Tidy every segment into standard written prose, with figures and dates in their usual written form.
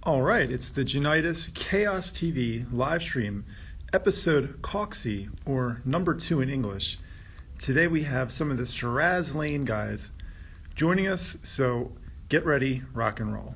All right, it's the Junitas Chaos TV live stream, episode Coxie, or number 2 in English. Today we have some of the Shiraz Lane guys joining us, so get ready, rock and roll.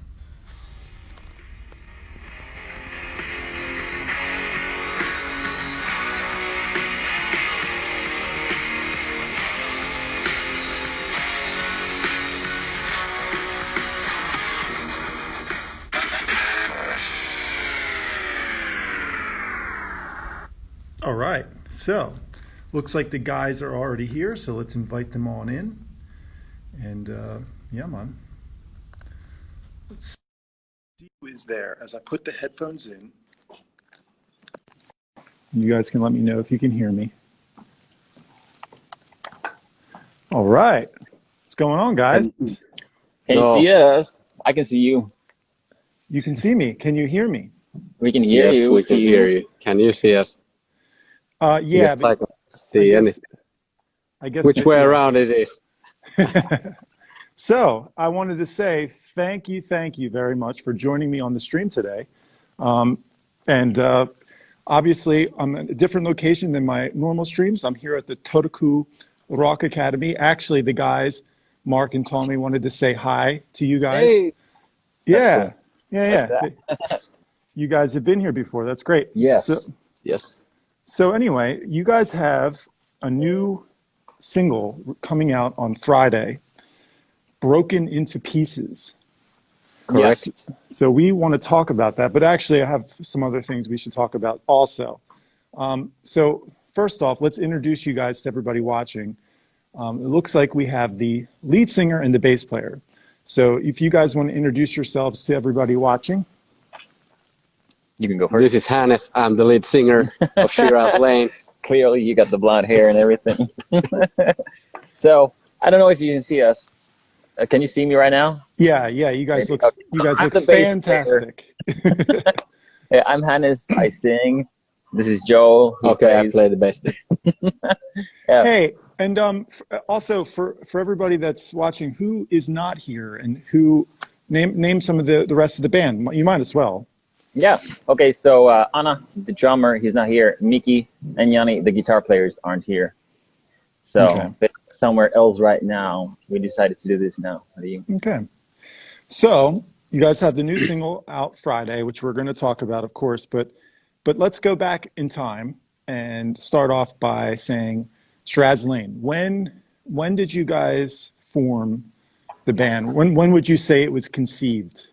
All right, so looks like the guys are already here, so let's invite them on in. And yeah, man. Let's see who is there as I put the headphones in. You guys can let me know if you can hear me. All right, what's going on, guys? Can you see us? I can see you. You can see me. Can you hear me? We can hear you. Yes, we can hear you. Can you see us? Yeah, yes, but I can see anything. I guess Which way around it is. So I wanted to say thank you very much for joining me on the stream today. Obviously, I'm at a different location than my normal streams. I'm here at the Totoku Rock Academy. Actually, the guys, Mark and Tommy, wanted to say hi to you guys. Hey. Yeah, Cool. yeah. You guys have been here before. That's great. Yes. Yes. So anyway, you guys have a new single coming out on Friday, Broken into Pieces. Correct. Yes. So we want to talk about that, but actually I have some other things we should talk about also. So first off, let's introduce you guys to everybody watching. It looks like we have the lead singer and the bass player. So if you guys want to introduce yourselves to everybody watching. You can go first. This is Hannes. I'm the lead singer of Shiraz Lane. Clearly, you got the blonde hair and everything. So I don't know if you can see us. Can you see me right now? Yeah. You guys look the bass fantastic. Yeah, I'm Hannes. I sing. This is Joe. Okay, I play the bass. Yeah. Hey, and also for everybody that's watching, who is not here and who name some of the rest of the band. You might as well. Yeah. Okay. So Anna, the drummer, he's not here. Miki and Yanni, the guitar players, aren't here. So they're somewhere else right now. We decided to do this now. Okay. So you guys have the new single out Friday, which we're going to talk about, of course. But let's go back in time and start off by saying Shiraz Lane. When did you guys form the band? When would you say it was conceived?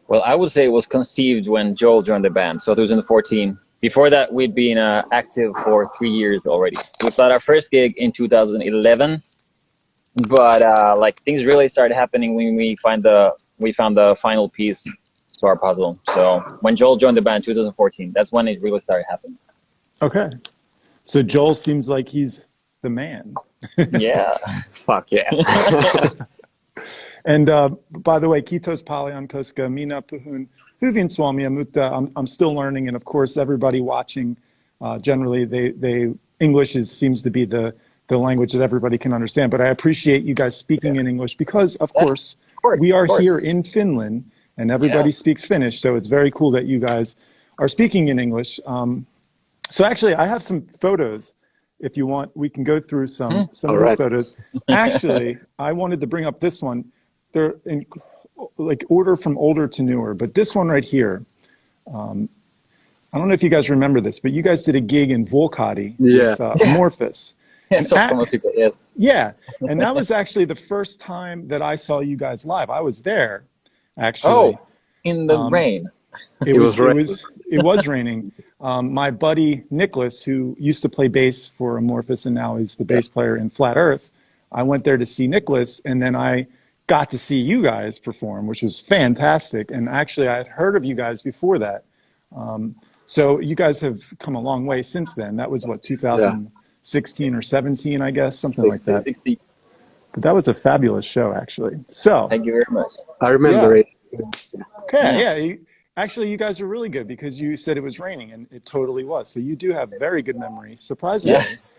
Well, I would say it was conceived when Joel joined the band, so 2014. Before that, we'd been active for 3 years already. We played our first gig in 2011, but like things really started happening when we found the final piece to our puzzle. So when Joel joined the band in 2014, that's when it really started happening. Okay, so Joel seems like he's the man. Yeah. Fuck yeah. And by the way, Kitos Palion Koska, Mina Puhun, Huvin Swami Amutta, I'm still learning. And of course, everybody watching, generally, they English seems to be the language that everybody can understand. But I appreciate you guys speaking in English because, of course, we are here in Finland and everybody speaks Finnish. So it's very cool that you guys are speaking in English. So actually, I have some photos. If you want, we can go through some of these photos. Actually, I wanted to bring up this one. They're in like order from older to newer, but this one right here, I don't know if you guys remember this, but you guys did a gig in Volkati with Amorphous. Yeah, yes. Yeah, and that was actually the first time that I saw you guys live. I was there, actually. Oh, in the rain. It was raining. My buddy Nicholas, who used to play bass for Amorphous and now he's the bass player in Flat Earth, I went there to see Nicholas, and then I got to see you guys perform, which was fantastic. And actually, I had heard of you guys before that. So you guys have come a long way since then. That was what, 2016 or 17, I guess, something like that. 16. But that was a fabulous show, actually. So thank you very much. I remember it. Okay, yeah. Actually, you guys are really good because you said it was raining, and it totally was. So you do have very good memory, surprisingly. Yes.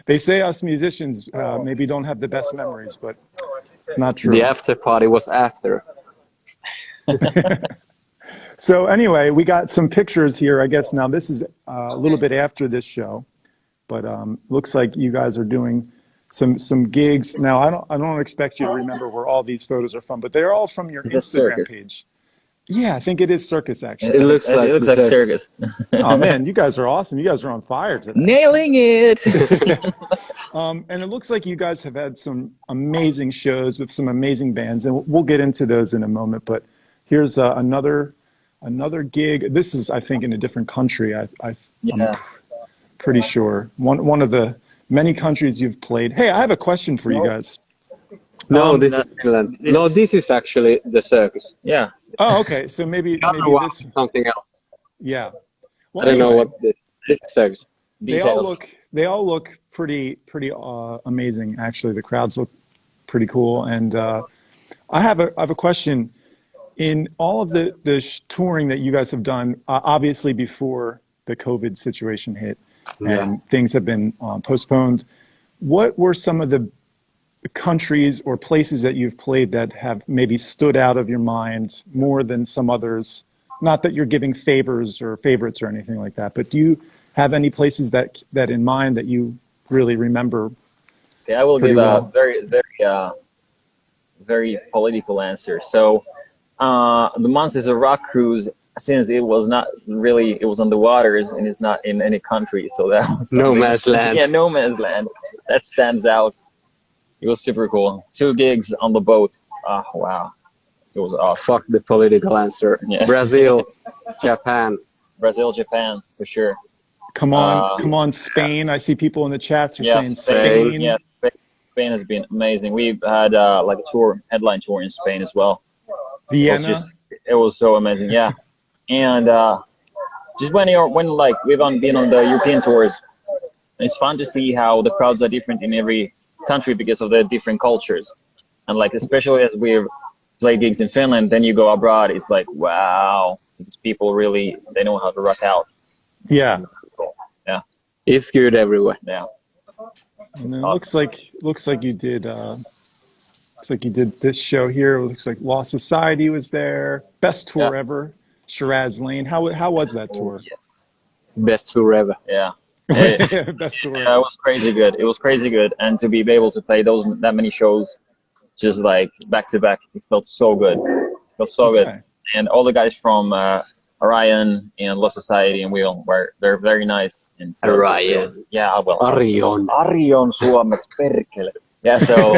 They say us musicians maybe don't have the best memories, but it's not true. The after party was after. So anyway, we got some pictures here. I guess now this is a little bit after this show, but looks like you guys are doing some gigs. Now I don't expect you to remember where all these photos are from, but they're all from your It's a Instagram circus. page. Yeah, I think it is circus It actually. looks like It looks like circus. Oh man, you guys are awesome. You guys are on fire today. Nailing it. And it looks like you guys have had some amazing shows with some amazing bands, and we'll get into those in a moment. But here's another gig. This is, I think, in a different country. I'm Yeah. pretty sure one of the many countries you've played. Hey, I have a question for you guys. No, this is Finland. No, this is actually the circus. Yeah. Oh, okay. So maybe The other one this. is something else. Yeah. Well, I don't know anyway, what this is circus. they all look pretty amazing. Actually, the crowds look pretty cool. And I have a question. In all of the touring that you guys have done, obviously before the COVID situation hit and things have been postponed, what were some of the countries or places that you've played that have maybe stood out of your mind more than some others? Not that you're giving favors or favorites or anything like that, but do you have any places that in mind that you really remember? Okay, I will pretty give well? a very political answer. So, the Monsters of Rock cruise, since it was on the waters and it's not in any country, so that was No something- man's land. Yeah, no man's land. That stands out. It was super cool. 2 gigs on the boat. Oh, wow. It was awesome. Fuck the political answer. Yeah. Brazil, Japan. Brazil, Japan, for sure. Come on, Spain. I see people in the chats are Yeah, saying Spain. Spain. Yeah, Spain has been amazing. We've had like a headline tour in Spain as well. Vienna. It was so amazing, yeah. And just when like we've been on the European tours, it's fun to see how the crowds are different in every country because of the different cultures. And like especially as we've played gigs in Finland, then you go abroad, it's like wow, these people really they know how to rock out. Yeah. Yeah, It's good everywhere. yeah. And then it Awesome. looks like you did this show here. It looks like Lost Society was there. Best tour Yeah. ever. Shiraz Lane. How was that tour? Best tour ever. Yeah. Yeah. Best tour Yeah, ever. it was crazy good. It was crazy good, and to be able to play that many shows, just like back to back, it felt so good. It felt so Okay. good. And all the guys from Orion and Lost Society and Wheel they're very nice. And so Orion. Yeah, well. Arion. Arion suomeksi perkele. Yeah, so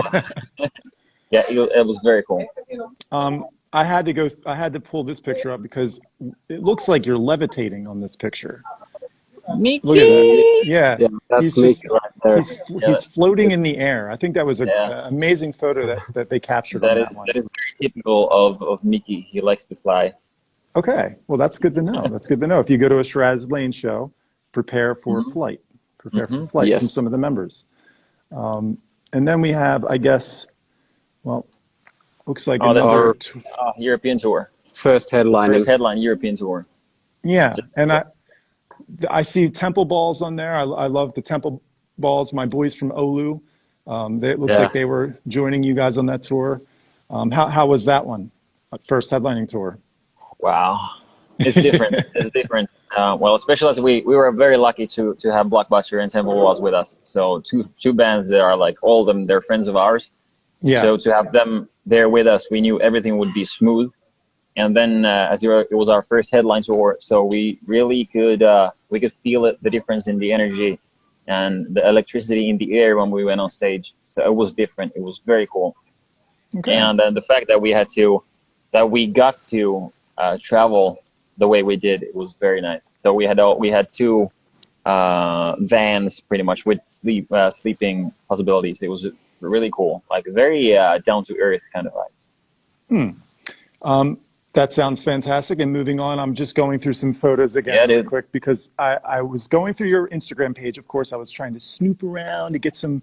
yeah, it was very cool. I had to pull this picture up because it looks like you're levitating on this picture. Mickey. Look at that. Yeah. Yeah, that's He's Nick just- right there. He's floating in the air. I think that was an Yeah. amazing photo that they captured That on is that one. very typical of Mickey. He likes to fly. Okay, well that's good to know. That's good to know. If you go to a Shiraz Lane show, prepare for flight. Prepare for flight Yes. from some of the members. And then we have, I guess, well, looks like That's another. our European tour. First headlining. First headline European tour. Yeah, and I see temple balls on there. I love the temple balls. My boys from Oulu. It looks Yeah. like they were joining you guys on that tour. How was that one? First headlining tour. Wow, it's different. It's different. Well, especially as we were very lucky to have Blockbuster and Temple Walls with us. So two bands that are like all of them, they're friends of ours. Yeah. So to have them there with us, we knew everything would be smooth. And then it was our first headline tour, so we really could feel the difference in the energy and the electricity in the air when we went on stage. So it was different. It was very cool. Okay. And then the fact that we got to travel the way we did, it was very nice. So we had 2 vans pretty much with sleeping possibilities. It was really cool, like very down to earth kind of vibes. That sounds fantastic. And moving on, I'm just going through some photos again Yeah, real dude. quick because I was going through your Instagram page. Of course, I was trying to snoop around to get some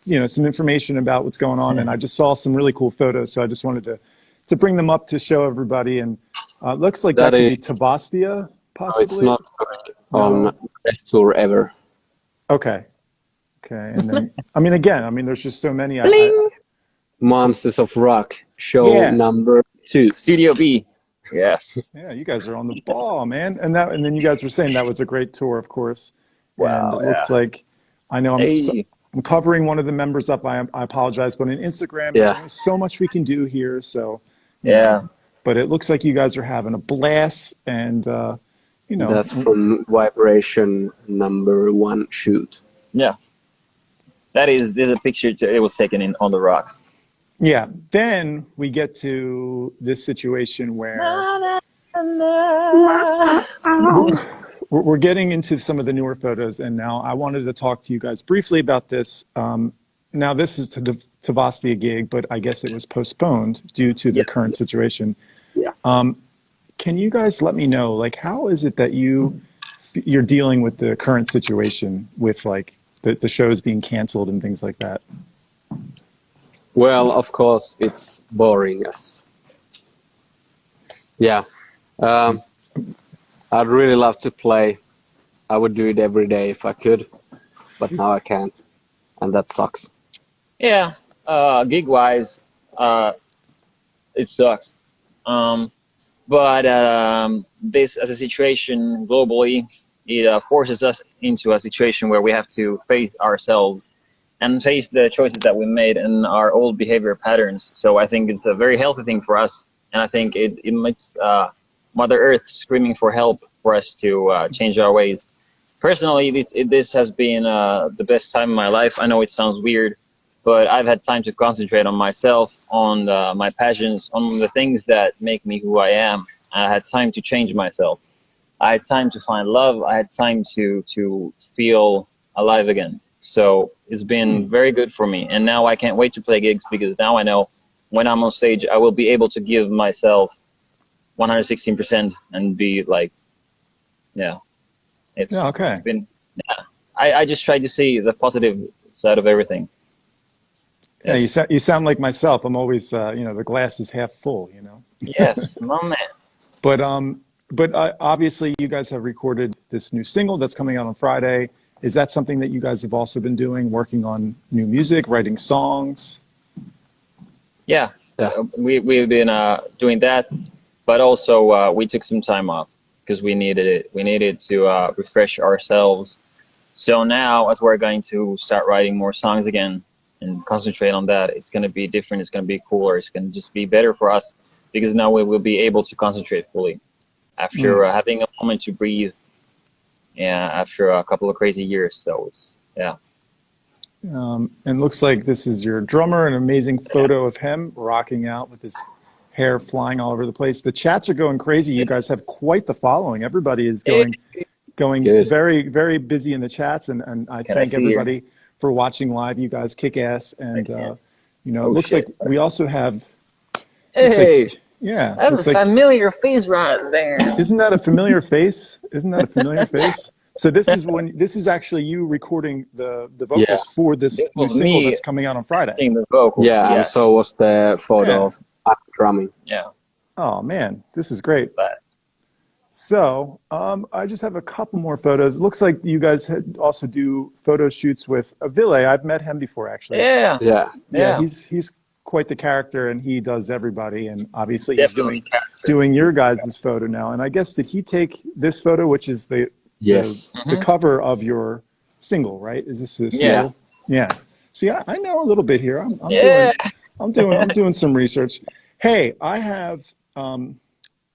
information about what's going on. And I just saw some really cool photos. So I just wanted to bring them up to show everybody. And looks like that could be Tabastia, No, possibly. it's not on best tour ever. Okay. And then, there's just so many. Monsters of Rock, show Yeah. number 2. Studio B. Yes. Yeah, you guys are on the ball, man. And then you guys were saying that was a great tour, of course. And Wow. it Yeah. looks like I know Hey. I'm covering one of the members up. I apologize, but on Instagram, there's Yeah, only so much we can do here. So, you know, Yeah. but it looks like you guys are having a blast, and you know, that's from Vibration #1 shoot. Yeah. There's a picture it was taken in on the rocks. yeah. Then we get to this situation where we're getting into some of the newer photos, and now I wanted to talk to you guys briefly about this. Now, this is to Tavastia gig, but I guess it was postponed due to the Yeah. current situation. Yeah. Can you guys let me know, like, how is it that you're dealing with the current situation with like the shows being canceled and things like that? Well, of course, it's boring as. Yeah. Um, I'd really love to play. I would do it every day if I could, but now I can't, and that sucks. Yeah. Gig wise, it sucks. Um, but this as a situation globally, it forces us into a situation where we have to face ourselves and face the choices that we made and our old behavior patterns. So I think it's a very healthy thing for us, and I think it makes Mother Earth screaming for help for us to change our ways. Personally, this has been the best time of my life. I know it sounds weird, but I've had time to concentrate on myself, on my passions, on the things that make me who I am. I had time to change myself. I had time to find love. I had time to feel alive again. So it's been very good for me. And now I can't wait to play gigs because now I know when I'm on stage, I will be able to give myself 116% and be like, yeah, Yeah, it's okay. been, yeah. I just try to see the positive side of everything. Yeah, Yes. you sound like myself. I'm always, the glass is half full, you know. Yes, my man. But obviously, you guys have recorded this new single that's coming out on Friday. Is that something that you guys have also been doing, working on new music, writing songs? Yeah, Yeah. we've been doing that, but also we took some time off because we needed it. We needed to refresh ourselves. So now, as we're going to start writing more songs again and concentrate on that, it's going to be different. It's going to be cooler. It's going to just be better for us because now we will be able to concentrate fully after having a moment to breathe. Yeah, after a couple of crazy years. So it's yeah. And looks like this is your drummer, an amazing photo of him rocking out with his hair flying all over the place. The chats are going crazy. You guys have quite the following. Everybody is going Good. very, very busy in the chats, and I Can I thank see here? everybody for watching live. You guys kick ass, and Yeah. it Oh looks like shit. we also have. Looks Hey, like yeah, that's a looks like familiar face right there. isn't that a familiar face? Isn't that a familiar face? So this is actually you recording the Yeah. vocals for this This new was single me that's coming out on Friday. singing the vocals. Yeah, and so Yes. was the photo Yeah. of us drumming. Yeah. Oh man, this is great. But So I just have a couple more photos. It looks like you guys also do photo shoots with Ville. I've met him before, actually. yeah, Yeah. Yeah, yeah, he's quite the character, and he does everybody. And obviously, he's definitely character. doing your guys' photo now. And I guess did he take this photo, which is Yes. the cover of your single, right? Is this a Yeah. single? Yeah. See, I know a little bit here. Yeah. I'm doing some research. Hey, I have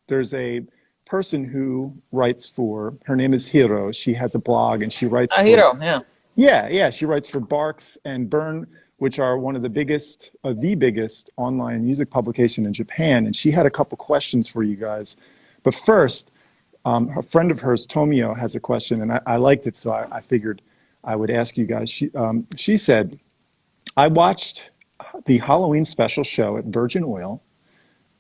there's a person who writes for, her name is Hiro. She has a blog and she writes for, Hiro. Yeah. yeah, she writes for Barks and Burn, which are one of the biggest online music publication in Japan. And she had a couple questions for you guys. But first, a friend of hers, Tomio, has a question, and I liked it, so I figured I would ask you guys. She said, I watched the Halloween special show at Virgin Oil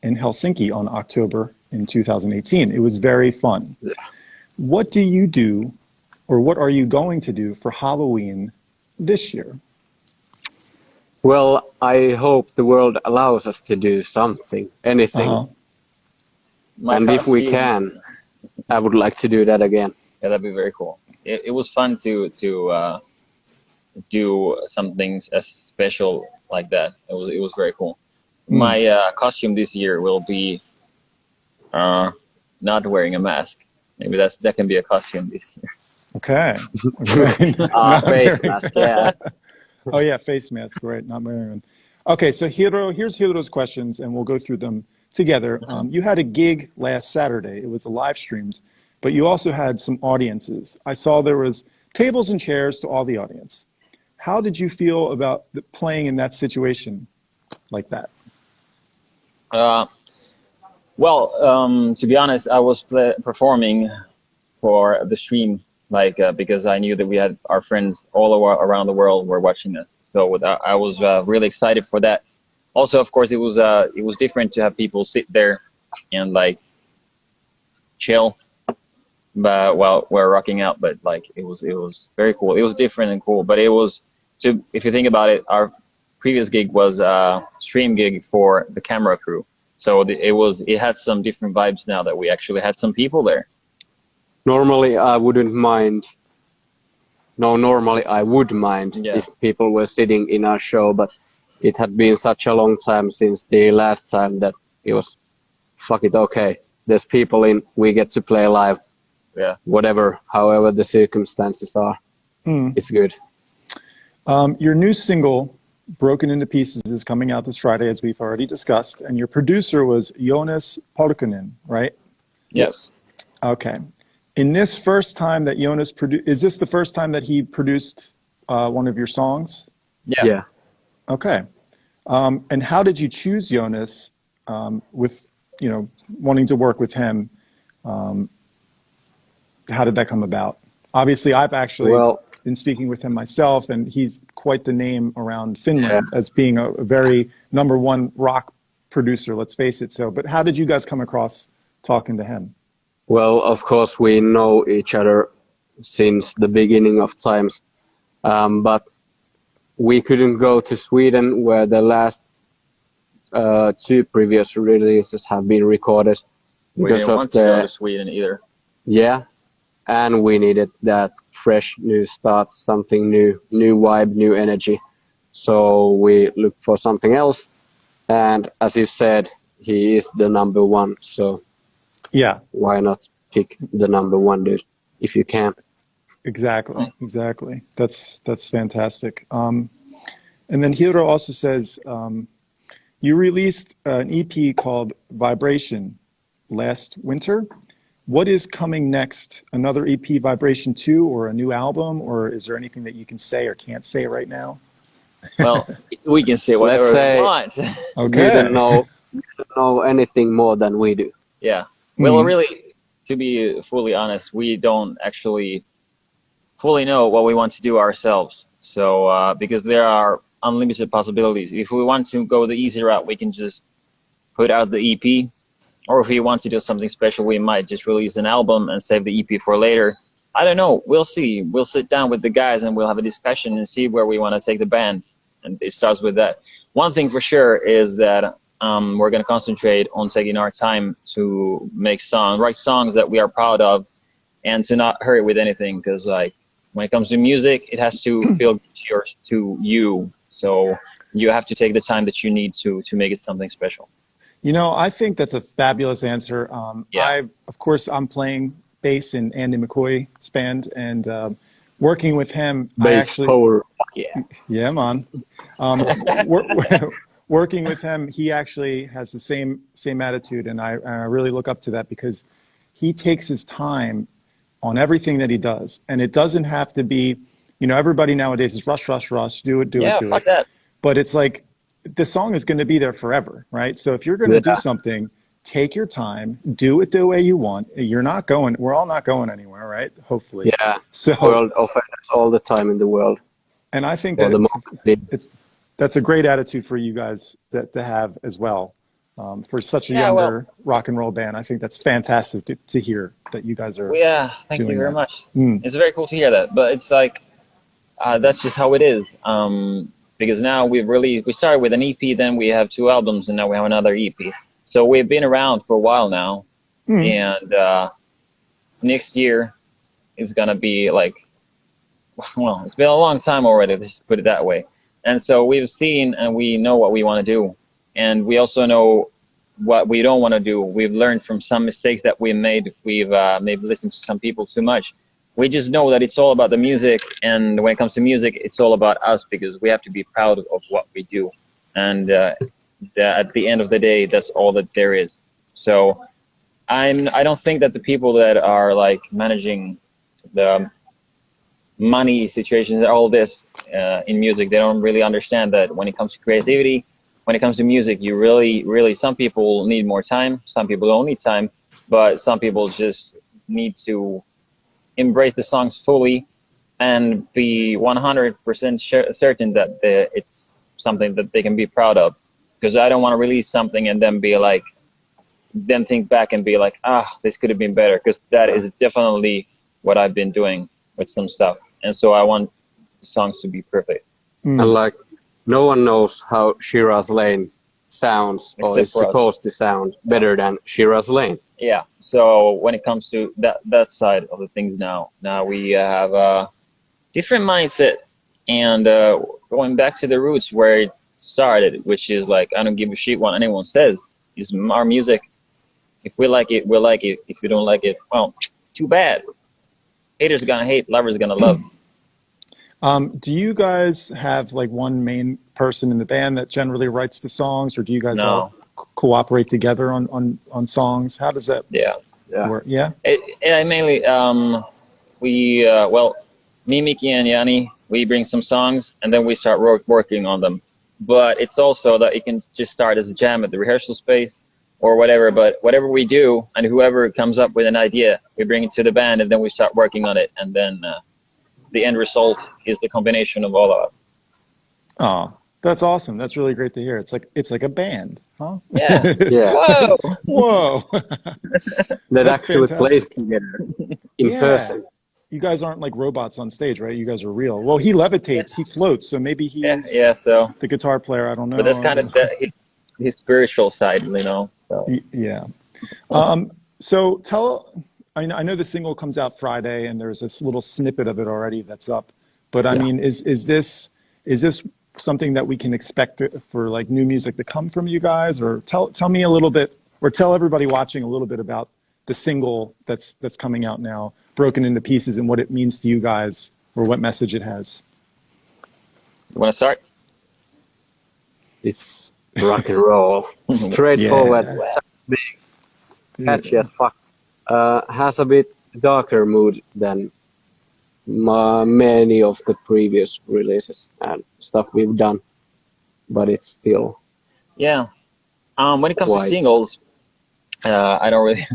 in Helsinki on October in 2018. It was very fun. What do you do, or what are you going to do for Halloween this year? Well, I hope the world allows us to do something, anything. My And if we costume- can, I would like to do that again. Yeah, that'd be very cool. It was fun to do something as special like that. It was very cool. My costume this year will be not wearing a mask. Maybe that can be a costume this year. Okay. Okay. Not Face very- mask, yeah. Oh yeah, face mask, right? Not wearing one. Okay, so here's Hiro's questions, and we'll go through them together. You had a gig last Saturday. It was a live streamed, but you also had some audiences. I saw there was tables and chairs to all the audience. How did you feel about playing in that situation like that? To be honest, I was performing for the stream, like because I knew that we had our friends all around the world were watching us. So I was really excited for that. Also, of course, it was different to have people sit there and like chill, but while we're rocking out. But like it was very cool. It was different and cool. But it was if you think about it, our previous gig was a stream gig for the camera crew. So it had some different vibes now that we actually had some people there. Normally, I wouldn't mind. No, normally I would mind if people were sitting in our show, but it had been such a long time since the last time that it was, fuck it, okay. There's people in, we get to play live. Yeah. Whatever, however the circumstances are, it's good. Your new single, Broken into Pieces, is coming out this Friday, as we've already discussed, and your producer was Jonas Parkkonen, right? Yes. Okay. In this first time that Jonas is this the first time that he produced one of your songs? Yeah. Okay. And how did you choose Jonas with, wanting to work with him? How did that come about? Obviously, I've actually been speaking with him myself, and he's quite the name around Finland as being a very #1 rock producer, let's face it. So, but how did you guys come across talking to him? Well, of course, we know each other since the beginning of times, but we couldn't go to Sweden where the last 2 previous releases have been recorded. We didn't want to go to Sweden either. Yeah, and we needed that fresh new start, something new vibe, new energy. So we looked for something else, and as you said, he is the #1, so yeah, why not pick the #1 dude if you can? Exactly. That's fantastic. And then Hiro also says you released an EP called Vibration last winter. What is coming next? Another EP, Vibration 2, or a new album, or is there anything that you can say or can't say right now? Well, we can say whatever we want. Okay. You don't know anything more than we do. Yeah. Well, really, to be fully honest, we don't actually fully know what we want to do ourselves. So, because there are unlimited possibilities. If we want to go the easy route, we can just put out the EP. Or if we want to do something special, we might just release an album and save the EP for later. I don't know. We'll see. We'll sit down with the guys and we'll have a discussion and see where we want to take the band. And it starts with that. One thing for sure is that we're going to concentrate on taking our time to write songs that we are proud of, and to not hurry with anything. Because like when it comes to music, it has to feel to you. So you have to take the time that you need to make it something special. I think that's a fabulous answer. Of course, I'm playing bass in Andy McCoy's band, and working with him, yeah, man. Working with him, he actually has the same attitude, and I really look up to that because he takes his time on everything that he does, and it doesn't have to be, everybody nowadays is rush, do it. Yeah, fuck that. But it's like, the song is going to be there forever, right? So if you're going to do something, take your time, do it the way you want. We're all not going anywhere, right? Hopefully. Yeah. So world offers all the time in the world. And I think that that's a great attitude for you guys to have as well. For such a younger rock and roll band, I think that's fantastic to hear that you guys are. Yeah, thank you very much. It's very cool to hear that, but it's like that's just how it is. Because now we started with an EP, then we have 2 albums, and now we have another EP. So we've been around for a while now, and next year is gonna be like, well, it's been a long time already. Let's just put it that way. And so we've seen and we know what we want to do, and we also know what we don't want to do. We've learned from some mistakes that we made. We've maybe listened to some people too much. We just know that it's all about the music, and when it comes to music, it's all about us, because we have to be proud of what we do. And at the end of the day, that's all that there is. So I don't think that the people that are like managing the money situations, all this in music, they don't really understand that when it comes to creativity, when it comes to music, you really, some people need more time, some people don't need time, but some people just need to embrace the songs fully and be 100% certain that it's something that they can be proud of. Because I don't want to release something and then be like, then think back and be like, this could have been better. Because that is definitely what I've been doing with some stuff. And so I want the songs to be perfect. And like, no one knows how Shiraz Lane sounds or is supposed to sound better than Shiraz Lane. Yeah. So when it comes to that side of the things now we have a different mindset, and going back to the roots where it started, which is like, I don't give a shit what anyone says. It's our music. If we like it, we'll like it. If we don't like it, well, too bad. Haters gonna hate, lovers gonna love. Do you guys have like one main person in the band that generally writes the songs, or do you guys all cooperate together on songs? How does that work? Yeah. It mainly well, me, Mickey, and Yanni, we bring some songs and then we start working on them. But it's also that it can just start as a jam at the rehearsal space or whatever. But whatever we do, and whoever comes up with an idea, we bring it to the band and then we start working on it. And then the end result is the combination of all of us. Oh, that's awesome. That's really great to hear. It's like a band, huh? Yeah. Yeah. Whoa. That actually plays together in person. You guys aren't like robots on stage, right? You guys are real. Well, he levitates, he floats, so maybe he's so the guitar player. I don't know. But that's kind of his spiritual side, you know. So yeah. So I know the single comes out Friday, and there's this little snippet of it already that's up. But I mean, is this something that we can expect for like new music to come from you guys? Or tell me a little bit, or tell everybody watching a little bit about the single that's coming out now, Broken into Pieces, and what it means to you guys, or what message it has. You want to start? It's rock and roll, straightforward, big, catchy as fuck. Has a bit darker mood than many of the previous releases and stuff we've done, but it's still when it comes to singles, I don't really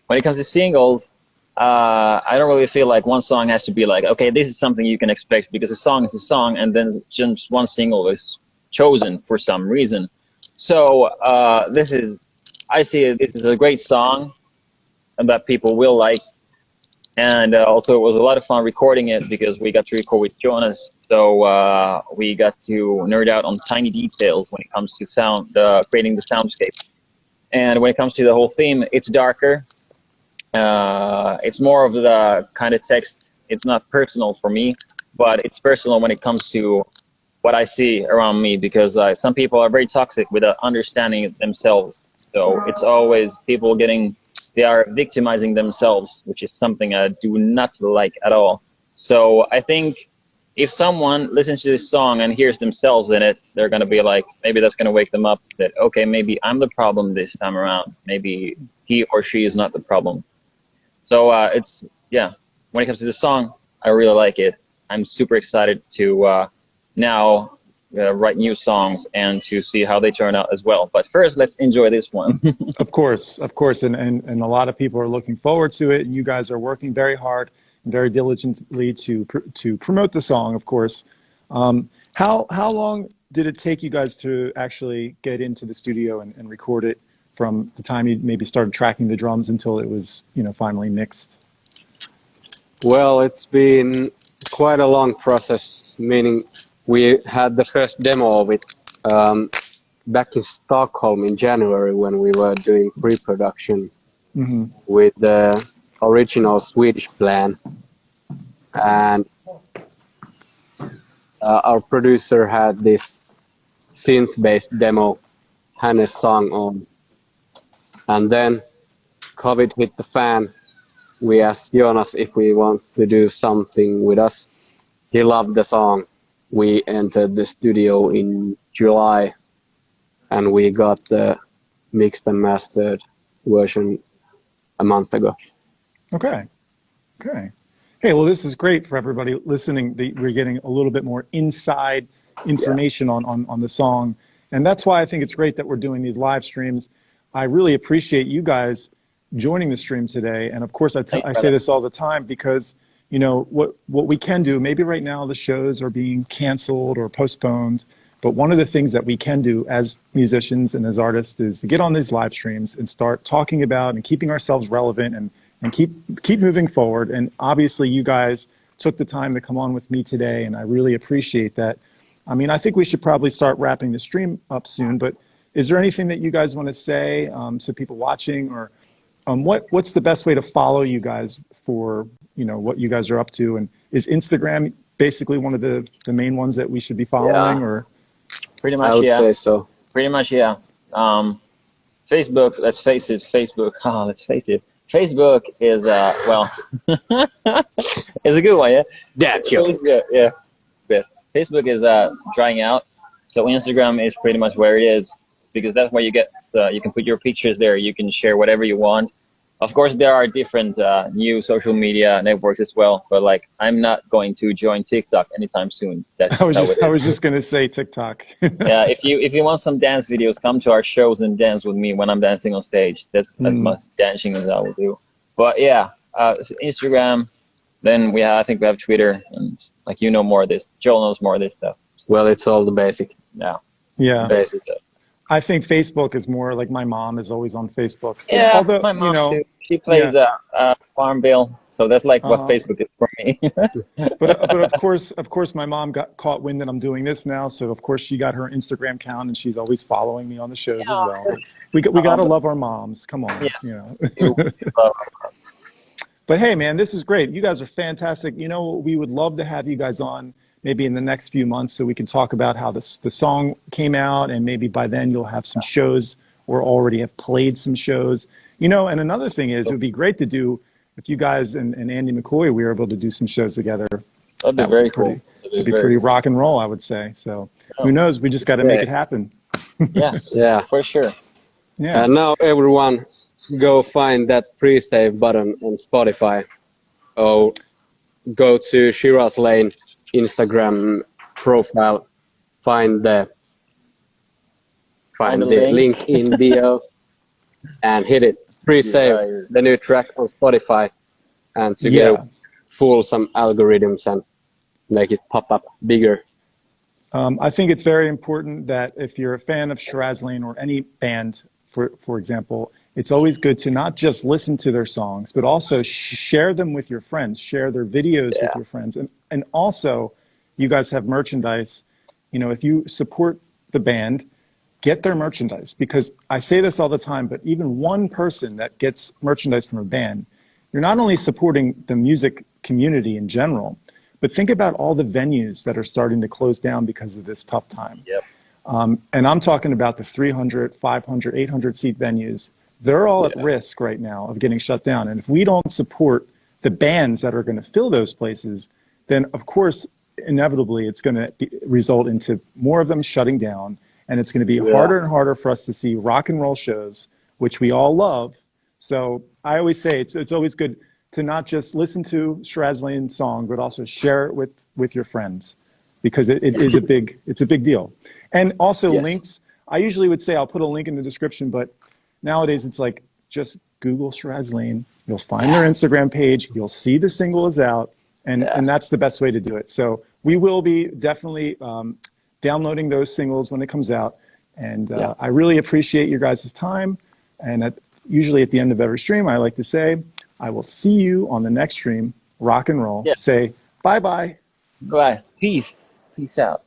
when it comes to singles, I don't really feel like one song has to be like, okay, this is something you can expect, because a song is a song, and then just one single is chosen for some reason. So I see this is a great song and that people will like. And also it was a lot of fun recording it, because we got to record with Jonas. So we got to nerd out on tiny details when it comes to sound, creating the soundscape. And when it comes to the whole theme, it's darker. It's more of the kind of text. It's not personal for me, but it's personal when it comes to what I see around me, because some people are very toxic without understanding themselves. So it's always people they are victimizing themselves, which is something I do not like at all. So I think if someone listens to this song and hears themselves in it, they're going to be like, maybe that's going to wake them up that, okay, maybe I'm the problem this time around. Maybe he or she is not the problem. So when it comes to the song, I really like it. I'm super excited to now write new songs and to see how they turn out as well. But first, let's enjoy this one. Of course. And a lot of people are looking forward to it. And you guys are working very hard and very diligently to promote the song, of course. How long did it take you guys to actually get into the studio and record it, from the time you maybe started tracking the drums until it was, finally mixed? Well, it's been quite a long process, meaning we had the first demo of it back in Stockholm in January, when we were doing pre-production with the original Swedish plan. And our producer had this synth-based demo, Hannes song on, And then COVID hit the fan. We asked Jonas if he wants to do something with us. He loved the song. We entered the studio in July, and we got the mixed and mastered version a month ago. Okay. Hey, well, this is great for everybody listening. We're getting a little bit more inside information on the song. And that's why I think it's great that we're doing these live streams. I really appreciate you guys joining the stream today. And of course, I say this all the time because, you know, what we can do, maybe right now the shows are being canceled or postponed, but one of the things that we can do as musicians and as artists is to get on these live streams and start talking about and keeping ourselves relevant and keep moving forward. And obviously you guys took the time to come on with me today, and I really appreciate that. I mean, I think we should probably start wrapping the stream up soon, but is there anything that you guys want to say to people watching, or what's the best way to follow you guys for, you know, what you guys are up to? And is Instagram basically one of the main ones that we should be following? Or pretty much, I would say so. Pretty much, yeah. Facebook, let's face it, Facebook is, well, it's a good one, yeah? That joke. Yeah. Facebook is drying out, so Instagram is pretty much where it is, because that's where you get, you can put your pictures there, you can share whatever you want. Of course, there are different new social media networks as well, but like, I'm not going to join TikTok anytime soon. That's I was just gonna say TikTok. Yeah, if you want some dance videos, come to our shows and dance with me when I'm dancing on stage. That's as much dancing as I will do. But yeah, Instagram. Then I think we have Twitter, and like, you know more of this. Joel knows more of this stuff. Well, it's all the basic. Yeah. Basic stuff. I think Facebook is more like, my mom is always on Facebook. Yeah, although, my mom you know, too. She plays Farmville, so that's like what Facebook is for me. but of course, my mom got caught wind that I'm doing this now, so of course she got her Instagram account, and she's always following me on the shows as well. But we gotta love our moms. Come on, yes. you know. But hey, man, this is great. You guys are fantastic. You know, we would love to have you guys on maybe in the next few months so we can talk about how the song came out, and maybe by then you'll have some shows or already have played some shows. You know, and another thing is, it would be great to do, if you guys and Andy McCoy were able to do some shows together. That'd be very cool. It'd be pretty rock and roll, I would say. So who knows? We just got to make it happen. Yes, yeah, for sure. Yeah. And now everyone, go find that pre-save button on Spotify, or go to Shiraz Lane Instagram profile, find the link in bio, and hit it. Pre-save the new track on Spotify, and to fool some algorithms and make it pop up bigger. I think it's very important that if you're a fan of Shiraz Lane or any band, for example, it's always good to not just listen to their songs, but also share them with your friends, share their videos with your friends. And also, you guys have merchandise. You know, if you support the band, get their merchandise, because I say this all the time, but even one person that gets merchandise from a band, you're not only supporting the music community in general, but think about all the venues that are starting to close down because of this tough time. Yep. And I'm talking about the 300, 500, 800 seat venues. They're all at risk right now of getting shut down. And if we don't support the bands that are going to fill those places, then of course, inevitably, it's going to result into more of them shutting down. And it's going to be harder and harder for us to see rock and roll shows, which we all love. So I always say it's always good to not just listen to Shiraz Lane's song, but also share it with your friends, because it is it's a big deal. And also links. I usually would say I'll put a link in the description, but nowadays it's like, just Google Shiraz Lane. You'll find their Instagram page. You'll see the single is out, and that's the best way to do it. So we will be definitely downloading those singles when it comes out. And I really appreciate your guys' time. And usually at the end of every stream, I like to say, I will see you on the next stream. Rock and roll. Say bye-bye. Bye. Peace. Peace out.